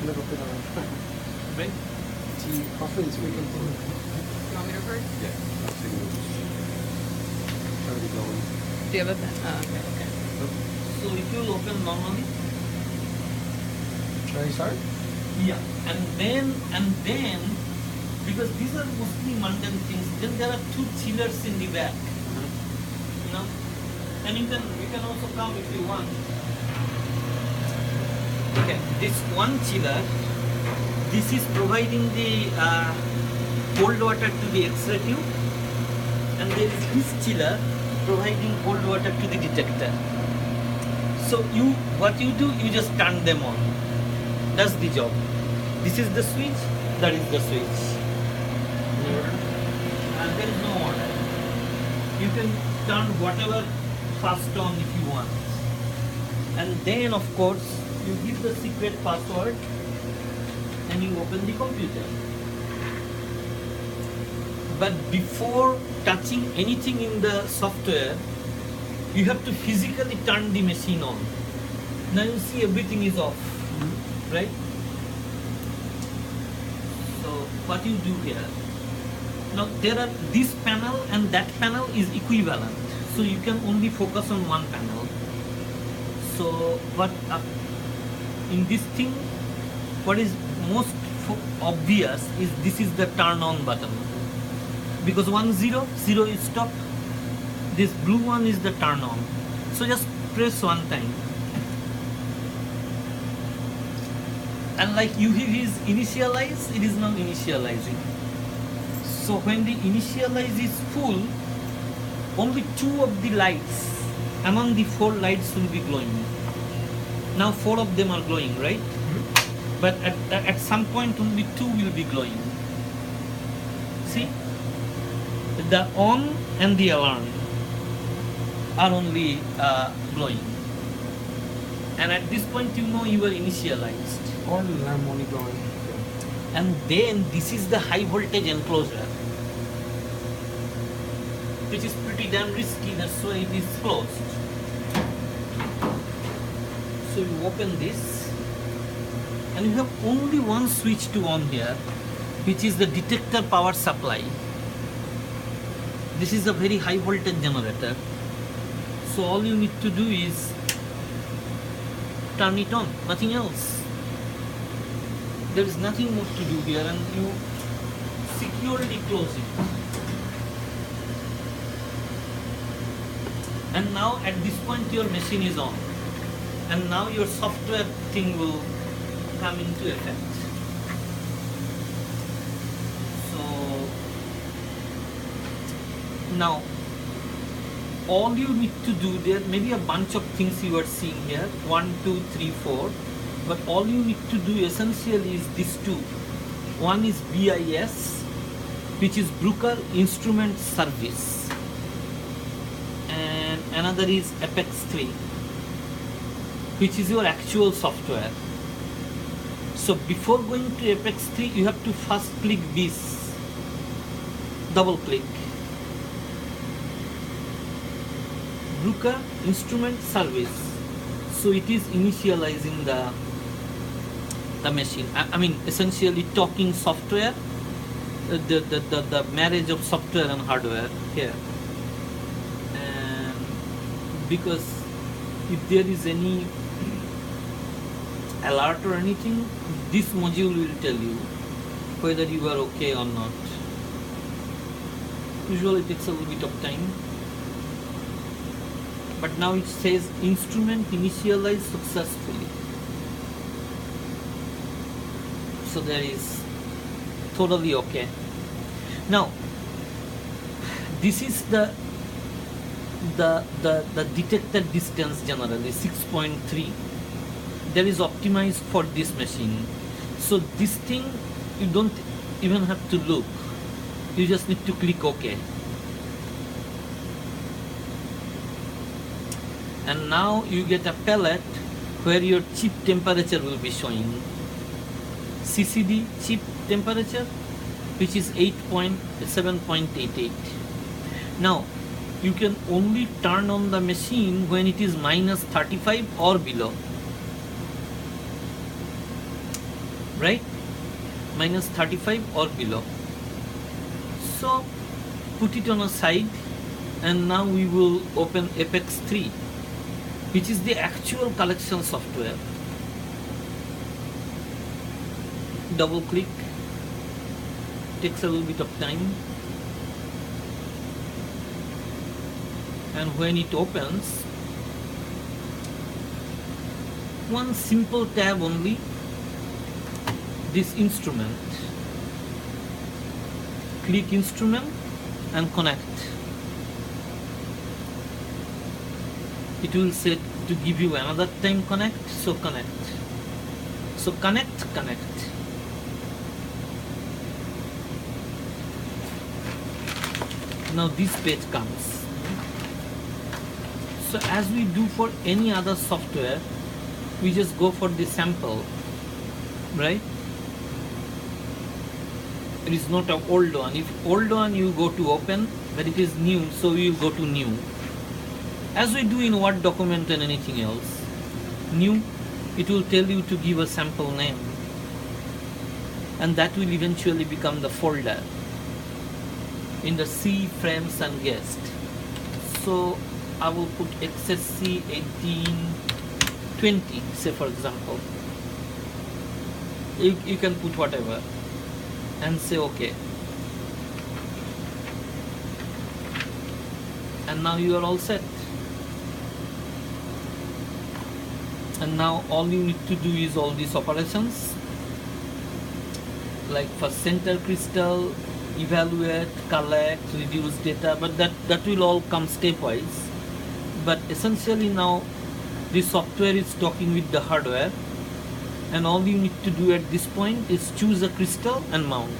little bit on Right? tea, coffee is we can do. You want me to record? Yeah. Already going. Do you have a pen? Oh, okay. So it will open normally. Should I start? Yeah. And then because these are mostly mundane things, then there are two chillers in the back. You know? And you can also come if you want. Okay, this one chiller, this is providing the cold water to the X-ray tube, and there is this chiller providing cold water to the detector. So what you do, you just turn them on. That's the job. This is the switch, that is the switch. And there is no order. You can turn whatever fast on if you want. And then of course, you give the secret password and you open the computer. But before touching anything in the software, you have to physically turn the machine on. Now you see everything is off, right? So what you do here? Now there are this panel and that panel is equivalent. So you can only focus on one panel. So what in this thing, what is most obvious is this is the turn on button. Because 1 0 is stop. This blue one is the turn on. So just press one time. And like UV is initialized, it is now initializing. So when the initialize is full, only 2 of the lights among the 4 lights will be glowing. Now 4 of them are glowing, right? But at some point only 2 will be glowing. See? The on and the alarm are only glowing. And at this point you know you are initialized. Or lamp only glowing. And then this is the high voltage enclosure, which is pretty damn risky, that's why it is closed. So you open this and you have only one switch to on here, which is the detector power supply. This is a very high voltage generator. So all you need to do is turn it on, nothing else. There is nothing more to do here, and you securely close it. And now at this point your machine is on. And now your software thing will come into effect. So now all you need to do, there may be a bunch of things you are seeing here, 1, 2, 3, 4, but all you need to do essentially is these 2. One is BIS, which is Bruker Instrument Service, and another is APEXII, which is your actual software. So before going to APEXII, you have to first click this, double click. Bruker Instrument Service. So it is initializing the machine. I mean, essentially talking software, the marriage of software and hardware here. And because if there is any alert or anything, this module will tell you whether you are okay or not. Usually it takes a little bit of time. But now it says instrument initialized successfully. So there is totally okay. Now this is the detector distance generally 6.3. That is optimized for this machine. So this thing you don't even have to look. You just need to click OK. And now you get a palette where your chip temperature will be showing. CCD chip temperature, which is 7.88. Now you can only turn on the machine when it is minus 35 or below. right? Minus 35 or below. So put it on a side, and now we will open APEXIII, which is the actual collection software. Double click, takes a little bit of time, and when it opens, one simple tab only, this instrument. Click instrument and connect. It will say to give you another time connect, so connect. So connect. Now this page comes. So as we do for any other software, we just go for the sample, right? It is not an old one. If old one you go to open, but it is new, so you go to new. As we do in Word document and anything else, new, it will tell you to give a sample name, and that will eventually become the folder in the C frames and guest. So I will put XSC 1820, say for example. You can put whatever and say OK. And now you are all set. And now all you need to do is all these operations, like for center crystal, evaluate, collect, reduce data, but that will all come stepwise. But essentially now the software is talking with the hardware, and all you need to do at this point is choose a crystal and mount.